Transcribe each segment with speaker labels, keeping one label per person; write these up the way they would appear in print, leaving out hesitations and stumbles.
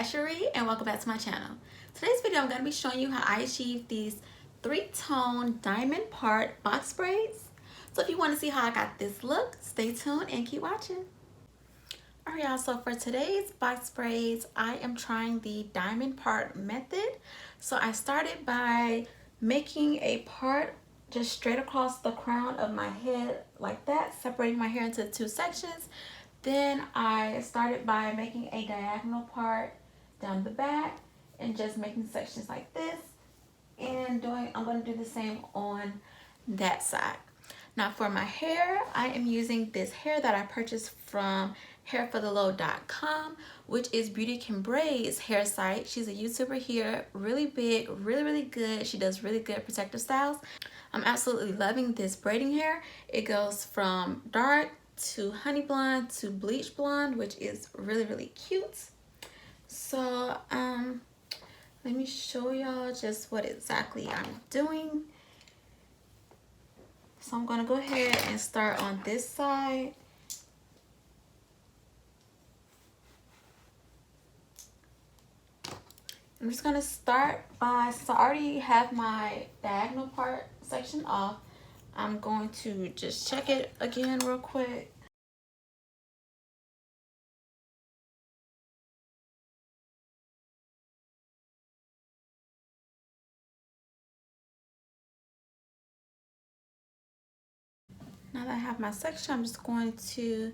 Speaker 1: Casharie and welcome back to my channel. Today's video I'm going to be showing you how I achieved these 3-tone diamond part box braids. So if you want to see how I got this look, stay tuned and keep watching. Alright y'all, so for today's box braids, I am trying the diamond part method. So I started by making a part just straight across the crown of my head like that, separating my hair into 2 sections. Then I started by making a diagonal part down the back and just making sections like this, and I'm going to do the same on that side. Now for my hair, I am using this hair that I purchased from hairforthelow.com, which is Braids hair site. She's a YouTuber here, really big, really good. She does really good protective styles. I'm absolutely loving this braiding hair. It goes from dark to honey blonde to bleach blonde, which is really cute. So let me show y'all just what exactly I'm doing. So I'm gonna go ahead and start on this side. I'm just gonna start by, so I already have my diagonal part section off. I'm going to just check it again real quick. Now that I have my section, I'm just going to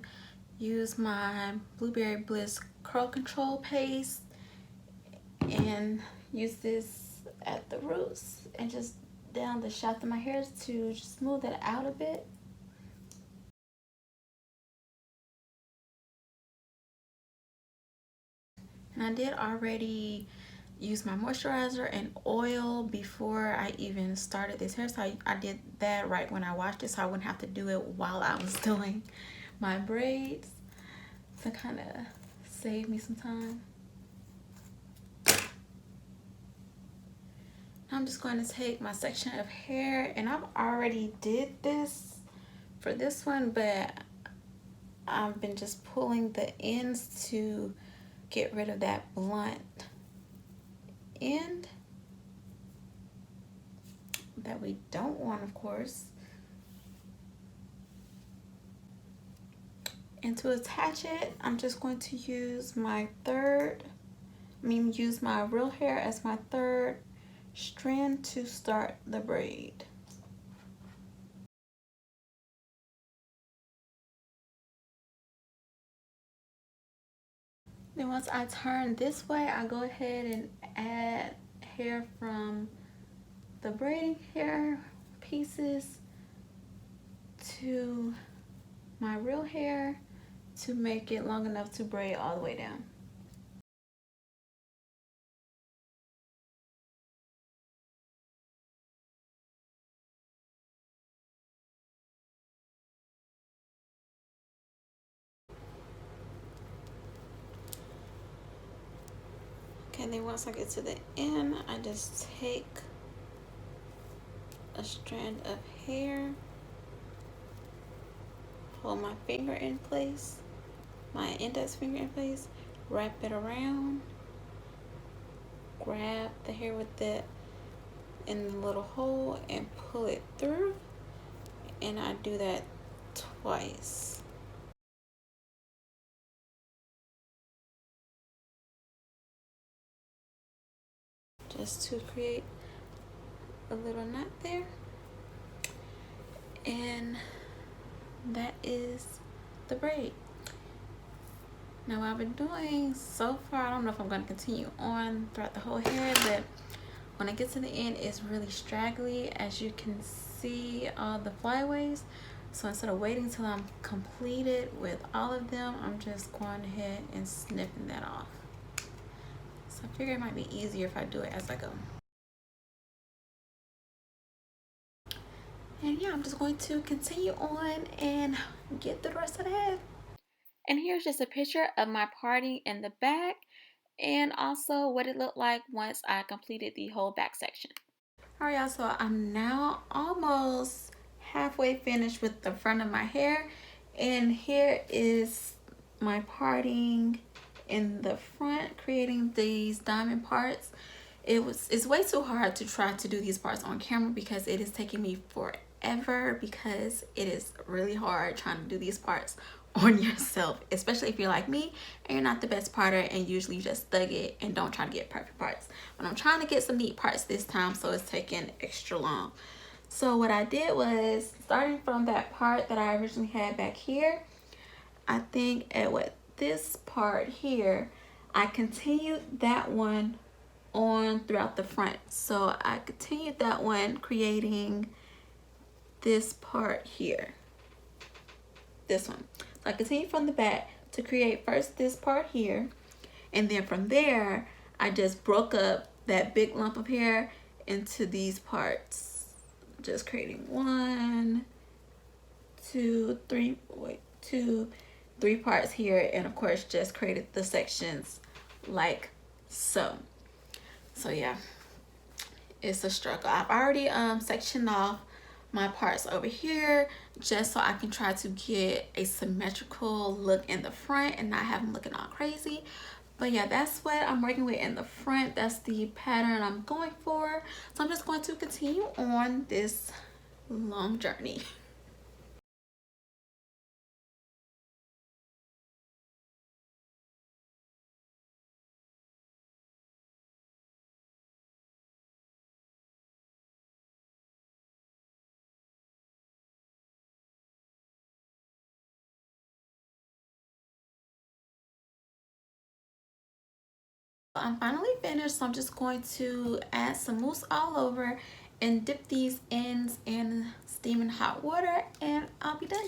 Speaker 1: use my Blueberry Bliss curl control paste and use this at the roots and just down the shaft of my hair to just smooth it out a bit. And I did already use my moisturizer and oil before I even started this hair, so I did that right when I washed it so I wouldn't have to do it while I was doing my braids, to kind of save me some time. I'm just going to take my section of hair, and I've already did this for this one, but I've been just pulling the ends to get rid of that blunt end that we don't want, of course. And to attach it, I'm just going to use my use my real hair as my third strand to start the braid. Then once I turn this way, I go ahead and add hair from the braiding hair pieces to my real hair to make it long enough to braid all the way down. Okay, then once I get to the end, I just take a strand of hair, hold my finger in place, my index finger in place, wrap it around, grab the hair with it in the little hole and pull it through, and I do that twice. Just to create a little knot there, and that is the braid. Now what I've been doing so far, I don't know if I'm going to continue on throughout the whole hair, but when I get to the end, it's really straggly, as you can see all the flyaways. So instead of waiting till I'm completed with all of them, I'm just going ahead and snipping that off. So I figure it might be easier if I do it as I go. And yeah, I'm just going to continue on and get through the rest of the head. And here's just a picture of my parting in the back, and also what it looked like once I completed the whole back section. Alright y'all, so I'm now almost halfway finished with the front of my hair, and here is my parting in the front creating these diamond parts. It's way too hard to try to do these parts on camera because it is taking me forever, because it is really hard trying to do these parts on yourself, especially if you're like me and you're not the best parter and usually you just thug it and don't try to get perfect parts. But I'm trying to get some neat parts this time, so it's taking extra long. So what I did was, starting from that part that I originally had back here, I think at this part here, I continued that one on throughout the front. So I continued that one, creating this part here, this one. So I continued from the back to create first this part here, and then from there I just broke up that big lump of hair into these parts, just creating 1, 2, 3, wait, 2, 3 parts here, and of course just created the sections like so. So yeah, it's a struggle. I've already sectioned off my parts over here just so I can try to get a symmetrical look in the front and not have them looking all crazy. But yeah, that's what I'm working with in the front. That's the pattern I'm going for. So I'm just going to continue on this long journey. I'm finally finished, so I'm just going to add some mousse all over and dip these ends in steaming hot water, and I'll be done.